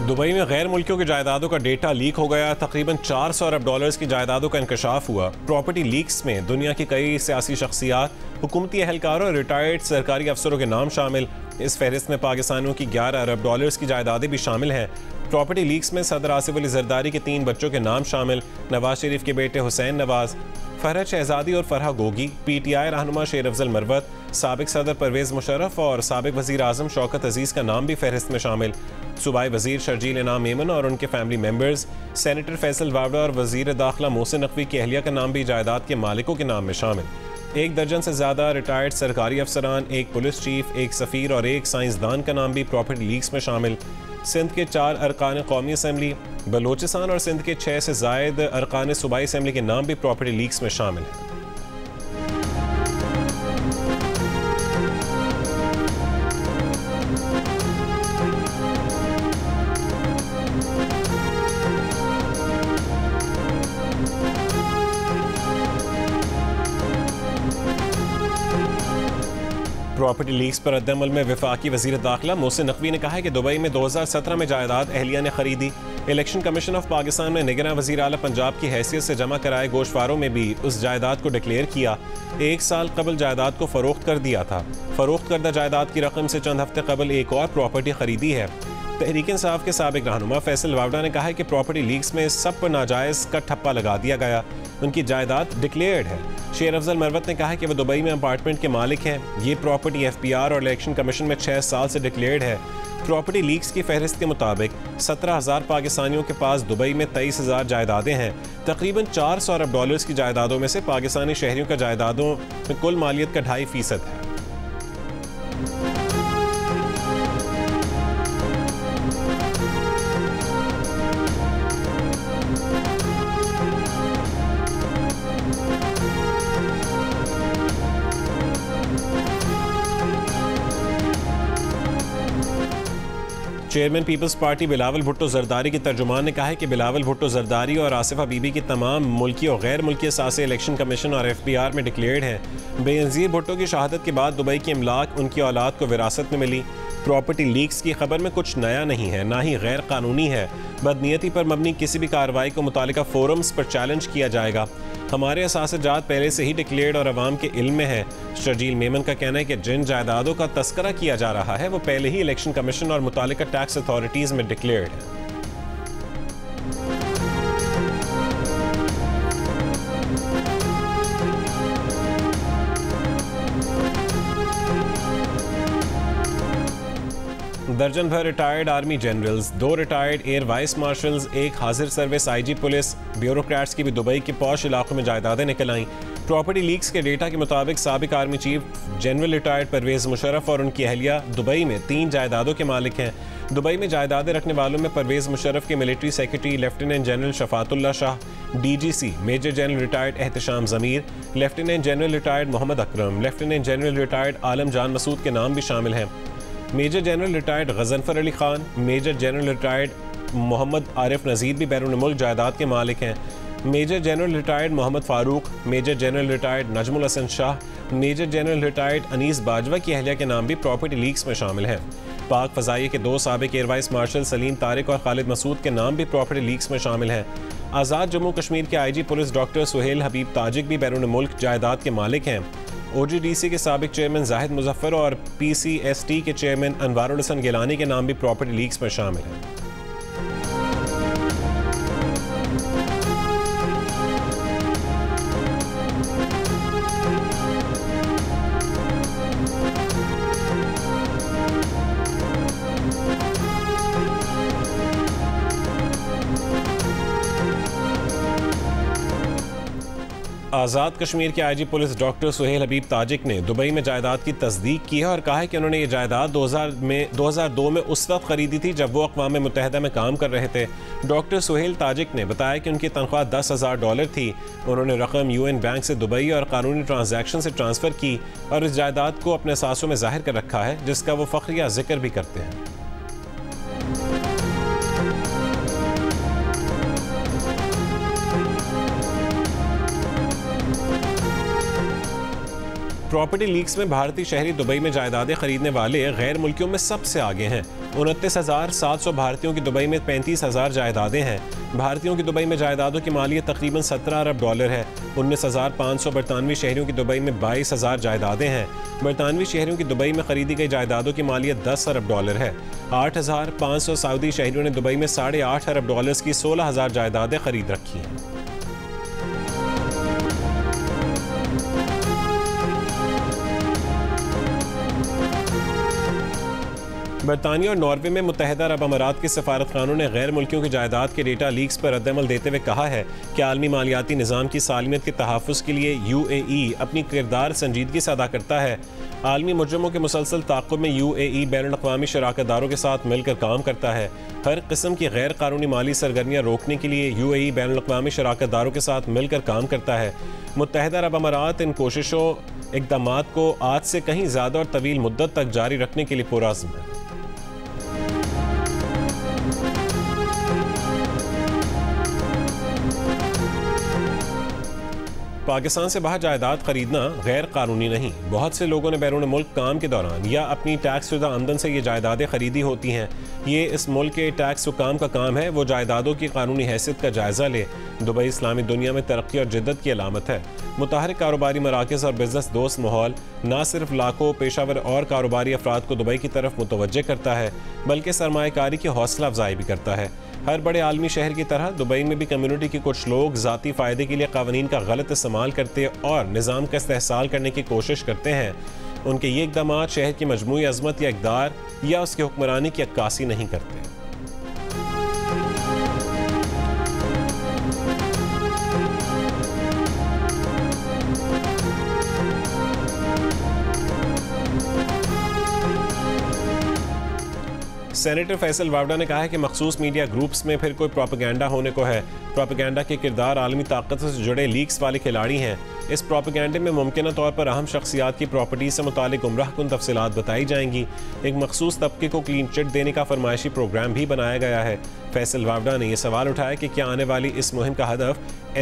Dubai में गैर मुल्कियों की जायदादों का डेटा लीक हो गया। तकरीबन 400 अरब डॉलर्स की जायदादों का इंकशाफ हुआ। प्रॉपर्टी लीक्स में दुनिया की कई सियासी शख्सियात, हुकूमती एहलकारों और रिटायर्ड सरकारी अफसरों के नाम शामिल। इस फहरिस्त में पाकिस्तानियों की 11 अरब डॉलर्स की जायदादें भी शामिल हैं। प्रॉपर्टी लीक्स में सदर आसिफ अली जरदारी के 3 बच्चों के नाम शामिल। नवाज शरीफ के बेटे हुसैन नवाज, फरहत शहजादी और फरहा गोगी, PTI रहनुमा शेर अफजल मरवत, साबिक सदर परवेज मुशर्रफ और साबिक वजीर आजम शौकत अजीज़ का नाम भी फहरिस्त में शामिल। सूबाई वजीर शर्जील इनाम मेमन और उनके family members, senator Faisal Vawda और वजीर दाखिला मोहसिन नकवी की अहलिया का नाम भी जायदाद के मालिकों के नाम में शामिल। 1 दर्जन से ज़्यादा रिटायर्ड सरकारी अफसरान, 1 पुलिस चीफ, 1 सफ़ीर और 1 साइंसदान का नाम भी प्रॉपर्टी लीक्स में शामिल। सिंध के 4 अरकान कौमी असम्बली, बलोचिस्तान और सिंध के 6 से ज़ायद अरकान सूबाई असम्बली के नाम भी प्रॉपर्टी लीक्स में शामिल हैं। प्रॉपर्टी लीक्स पर रद्दअमल में वफाकी वजीर दाखिला मोहसिन नकवी ने कहा है कि दुबई में 2017 में जायदाद अहलिया ने खरीदी। इलेक्शन कमीशन ऑफ पाकिस्तान में निगरान वजीर आला पंजाब की हैसियत से जमा कराए गोशवारों में भी उस जायदाद को डिक्लेयर किया। 1 साल कबल जायदाद को फरोख्त कर दिया था। फरोख्त करदा जायदाद की रकम से चंद हफ्ते कबल एक और प्रॉपर्टी खरीदी है। तहरीक इंसाफ के साबिक रहनुमा फैसल वावड़ा ने कहा है कि प्रॉपर्टी लीक्स में सब पर नाजायज़ का ठप्पा लगा दिया गया। उनकी जायदाद डिक्लेयर्ड है। शेर अफजल मरवत ने कहा है कि वह दुबई में अपार्टमेंट के मालिक हैं। ये प्रॉपर्टी FPR और इलेक्शन कमीशन में 6 साल से डिक्लेयर्ड है। प्रॉपर्टी लीक्स की फहरिस्त के मुताबिक 17,000 पाकिस्तानियों के पास दुबई में 23,000 जायदादें हैं। तकरीबन 400 अरब डॉलर्स की जायदादों में से पाकिस्तानी शहरियों का जायदादों में कुल मालियत का 2.5% है। चेयरमैन पीपल्स पार्टी बिलावल भुट्टो जरदारी के तर्जुमान ने कहा है कि बिलावल भुट्टो जरदारी और आसिफा बीबी की तमाम मुल्की और गैर मुल्की असासे इलेक्शन कमीशन और FPR में डिक्लेयर्ड हैं। बेनज़ीर भुट्टो की शहादत के बाद दुबई की इमलाक उनकी औलाद को विरासत में मिली। प्रॉपर्टी लीक्स की खबर में कुछ नया नहीं है, ना ही गैर कानूनी है। बदनीयती पर मबनी किसी भी कार्रवाई को मुतालिका फोरम्स पर चैलेंज किया जाएगा। हमारे असासजात पहले से ही डिक्लेयर्ड और अवाम के इल्म में है। शर्जील मेमन का कहना है कि जिन जायदादों का तस्करा किया जा रहा है वो पहले ही इलेक्शन कमीशन और मुतालिका टैक्स अथॉरिटीज़ में डिक्लेयर्ड है। दर्जन भर retired army generals, 2 retired air vice marshals, 1 हाजिर सर्विस IG पुलिस ब्यूरोक्रेट्स की भी दुबई के पॉश इलाकों में जायदादें निकल आईं। प्रॉपर्टी लीक्स के डेटा के मुताबिक साबिक army chief general retired Pervez Musharraf और उनकी अहलिया दुबई में 3 जायदादों के मालिक हैं। दुबई में जायदादें रखने वालों में परवेज मुशर्रफ के military secretary lieutenant general Shafatullah Shah, DGC major general retired Ehtesham Zamir, lieutenant general retired Mohammad Akram, lieutenant general retired Alam Jan Masood के नाम भी शामिल हैं। Major general retired Ghazanfar Ali Khan, major general retired Mohammad Arif Nazir भी बैरून मुल्क जायदाद के मालिक हैं। Major general retired Mohammad Farooq, major general retired Najmul Hasan Shah, major general retired Anees Bajwa की अहलिया के नाम भी प्रॉपर्टी लीक्स में शामिल हैं। पाक फ़ज़ाइया के 2 साबिक air vice marshal Salim Tariq और खालिद मसूद के नाम भी प्रॉपर्टी लीक्स में शामिल हैं। आज़ाद जम्मू कश्मीर के IG पुलिस डॉक्टर सुहेल हबीब ताजिक भी बैरून मुल्क जायदाद के मालिक हैं। OGDC के साबिक चेयरमैन जाहिद मुजफ्फर और PCST के चेयरमैन अनवारुल हसन गिलानी के नाम भी प्रॉपर्टी लीक्स में शामिल हैं। आज़ाद कश्मीर के IG पुलिस डॉक्टर सुहेल हबीब ताजिक ने दुबई में जायदाद की तस्दीक की है और कहा है कि उन्होंने ये जायदाद 2002 में उस वक्त खरीदी थी जब वो अक़वाम मुत्तहिदा में काम कर रहे थे। डॉक्टर सुहेल ताजिक ने बताया कि उनकी तनख्वाह $10,000 थी। उन्होंने रकम UN बैंक से दुबई और कानूनी ट्रांजैक्शन से ट्रांसफ़र की और इस जायदाद को अपने सासों में जाहिर कर रखा है, जिसका वो फ़ख्र या जिक्र भी करते हैं। प्रॉपर्टी लीक्स में भारतीय शहरी दुबई में जायदादें खरीदने वाले गैर मुल्कियों में सबसे आगे हैं। 29,700 भारतीयों की दुबई में 35,000 जायदादें हैं। भारतीयों की दुबई में जायदादों की मालियत तकरीबन 17 अरब डॉलर है। 19,500 बरतानवी शहरियों की दुबई में 22,000 जायदादें हैं। बरतानवी शहरियों की दुबई में खरीदी गई जायदादों की मालियत 10 अरब डॉलर है। 8,500 सऊदी शहरियों ने दुबई में 8.5 अरब डॉलर्स की 16,000 जायदादें खरीद रखी हैं। बरतानिया और नॉर्वे में मुत्तहिदा अरब अमारात के सफारतखानों ने गैर मुल्कियों की जायदाद के डेटा लीक्स पर रद्दअमल देते हुए कहा है कि आलमी मालियाती निज़ाम की सालमियत के तहफ़्फ़ुज़ के लिए UAE अपनी किरदार संजीदगी से अदा करता है। आलमी मुजरमों के मुसलसल ताक़ुब में UAE बैनुल-अक़वामी शराकतदारों के साथ मिलकर काम करता है। हर किस्म की गैर कानूनी माली सरगर्मियाँ रोकने के लिए UAE बैनुल-अक़वामी शराकतदारों के साथ मिलकर काम करता है। मुत्तहिदा अरब अमारात इन कोशिशों इक़दामात को आज से कहीं ज़्यादा और तवील मुद्दत तक जारी रखने के लिए पुरअज़्म है। पाकिस्तान से बाहर जायदाद खरीदना गैर कानूनी नहीं। बहुत से लोगों ने बैरून मुल्क काम के दौरान या अपनी टैक्स शुदा आमदन से ये जायदादें खरीदी होती हैं। ये इस मुल्क के टैक्स हुकाम का काम है वो जायदादों की कानूनी हैसियत का जायज़ा ले। दुबई इस्लामी दुनिया में तरक्की और जिद्दत की अलामत है। मुताहरिक कारोबारी मराकज़ और बिजनेस दोस्त माहौल न सिर्फ लाखों पेशावर और कारोबारी अफराद को दुबई की तरफ मुतवज्जे करता है बल्कि सरमायाकारी की हौसला अफजाई भी करता है। हर बड़े आलमी शहर की तरह दुबई में भी कम्युनिटी के कुछ लोग ज़ाती फ़ायदे के लिए क़वानीन का गलत इस्तेमाल करते और निज़ाम का इस्तेहसाल करने की कोशिश करते हैं। उनके ये इक़दामात शहर की मजमूई अज़मत या इक़दार या उसके हुक्मरानी की अक्कासी नहीं करते। सेनेटर फैसल वावडा ने कहा है कि मखसूस मीडिया ग्रुप्स में फिर कोई प्रोपेगेंडा होने को है। प्रोपेगेंडा के किरदार आलमी ताकत से जुड़े लीक्स वाले खिलाड़ी हैं। इस प्रोपेगेंडे में मुमकिन तौर पर अहम शख्सियात की प्रॉपर्टी से मुतालिक गुमराहकुन तफसीलात बताई जाएंगी। एक मखसूस तबके को क्लीन चिट देने का फरमाइशी प्रोग्राम भी बनाया गया है। फैसल वावडा ने यह सवाल उठाया कि क्या आने वाली इस मुहिम का हदफ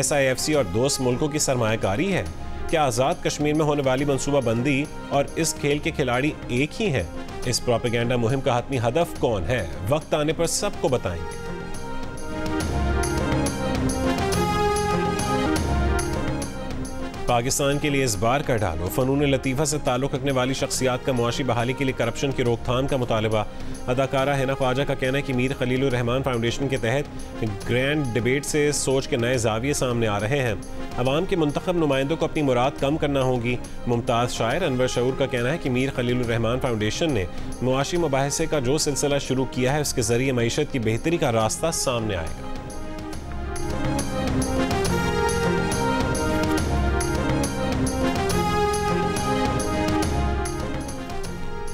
SIFC और दोस्त मुल्कों की सरमायाकारी है? क्या आज़ाद कश्मीर में होने वाली मनसूबाबंदी और इस खेल के खिलाड़ी एक ही हैं? इस प्रोपेगेंडा मुहिम का हतमी हदफ कौन है? वक्त आने पर सबको बताएंगे। पाकिस्तान के लिए इस बार का डालो। फ़नून लतीफ़ा से ताल्लुक़ रखने वाली शख्सियात का मुआशी बहाली के लिए करप्शन की रोकथाम का मुतालबा। अदाकारा हिना ख्वाजा का कहना है कि मीर खलीलुर रहमान फाउंडेशन के तहत ग्रैंड डिबेट से सोच के नए जाविये सामने आ रहे हैं। अवाम के मुंतखब नुमाइंदों को अपनी मुराद कम करना होगी। मुमताज़ शायर अनवर शऊर का कहना है कि मीर खलीलुर रहमान फाउंडेशन ने मुआशी मुबाहिसे का जो सिलसिला शुरू किया है उसके ज़रिए मईशत की बेहतरी का रास्ता सामने आएगा।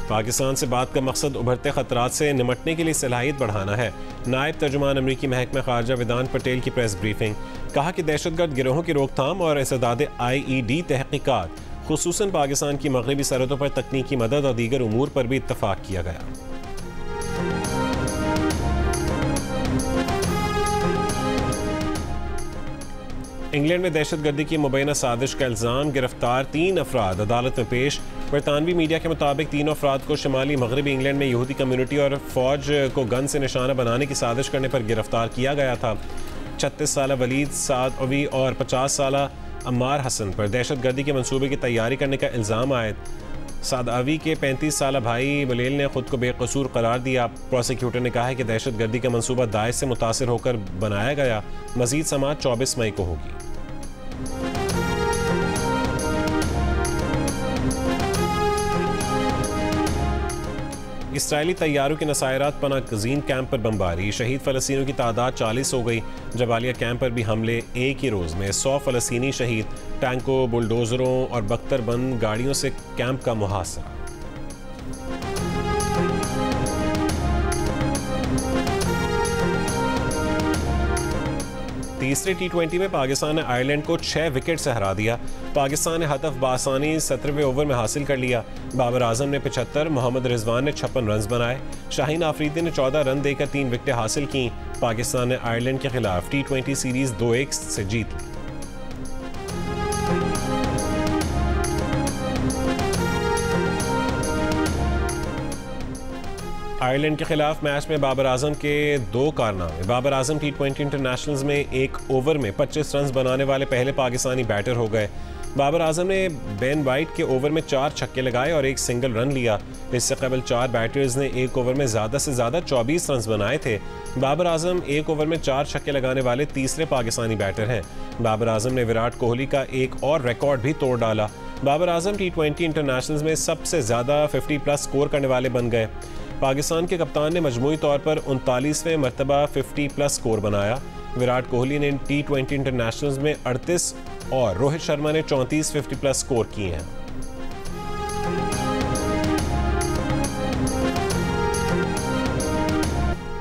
पाकिस्तान से बात का मकसद उभरते खतरात से निमटने के लिए सलाहियत बढ़ाना है। नायब तर्जुमान अमरीकी महकमा खारजा वेदांत पटेल की प्रेस ब्रीफिंग। कहा कि दहशतगर्द गिरोहों की रोकथाम और इस्तेदाद IED तहकीकात खुसूसन पाकिस्तान की मगरबी सरहदों पर तकनीकी मदद और दीगर उमूर पर भी इत्तफाक किया गया। इंग्लैंड में दहशतगर्दी की मुबैना साजिश का इल्ज़ाम, गिरफ्तार 3 अफराद अदालत में पेश। बरतानवी मीडिया के मुताबिक तीनों अफराद को शुमाली मगरबी इंग्लैंड में यहूदी कम्युनिटी और फौज को गन से निशाना बनाने की साजिश करने पर गिरफ्तार किया गया था। 36 साला वलीद सादवी और 50 साला अम्मार हसन पर दहशतगर्दी के मंसूबे की तैयारी करने का इल्ज़ाम आयद। सादवी के 35 साला भाई बलेल ने खुद को बेकसूर करार दिया। प्रोसिक्यूटर ने कहा है कि दहशतगर्दी का मंसूबा दाइश से मुतासिर होकर बनाया गया। मजीद समाअत 24 मई को होगी। इसराइली तैयारों के नसायरात पनाह गज़ीन कैंप पर बमबारी। शहीद फ़लस्तीनियों की तादाद 40 हो गई। जबालिया कैंप पर भी हमले। एक ही रोज़ में 100 फ़लस्तीनी शहीद। टैंकों, बुलडोज़रों और बख्तरबंद गाड़ियों से कैंप का मुहासरा। तीसरे T20 में पाकिस्तान ने आयरलैंड को 6 विकेट से हरा दिया। पाकिस्तान ने हदफ बासानी 17वें ओवर में हासिल कर लिया। बाबर आजम ने 75, मोहम्मद रिजवान ने 56 रन बनाए। शाहीन आफरीदी ने 14 रन देकर 3 विकेटें हासिल की। पाकिस्तान ने आयरलैंड के खिलाफ T20 सीरीज 2-1 से जीत ली। आयरलैंड के खिलाफ मैच में बाबर आजम के 2 कारनामे। बाबर आजम T20 इंटरनेशनल्स में एक ओवर में 25 रन बनाने वाले पहले पाकिस्तानी बैटर हो गए। बाबर आजम ने बेन वाइट के ओवर में 4 छक्के लगाए और एक सिंगल रन लिया। इससे कबल 4 बैटर्स ने एक ओवर में ज़्यादा से ज़्यादा 24 रन बनाए थे। बाबर आजम एक ओवर में 4 छक्के लगाने वाले तीसरे पाकिस्तानी बैटर हैं। बाबर आजम ने विराट कोहली का एक और रिकॉर्ड भी तोड़ डाला। बाबर आजम T20 इंटरनेशनल्स में सबसे ज़्यादा 50+ स्कोर करने वाले बन गए। पाकिस्तान के कप्तान ने मजमूई तौर पर 39वें मरतबा 50+ स्कोर बनाया। विराट कोहली ने T20 इंटरनेशनल्स में 38 और रोहित शर्मा ने 34 50+ स्कोर किए हैं।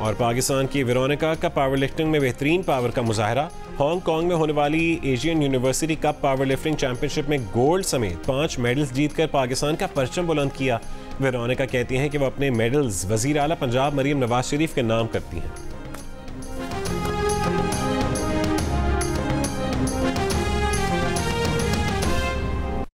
और पाकिस्तान की वेरोनिका का पावर लिफ्टिंग में बेहतरीन पावर का मुजाहरा। हांगकांग में होने वाली Asian university cup power lifting championship में गोल्ड समेत 5 मेडल्स जीतकर पाकिस्तान का परचम बुलंद किया। वेरोनिका कहती हैं कि वो अपने मेडल्स वज़ीर आला पंजाब मरीम नवाज शरीफ के नाम करती हैं।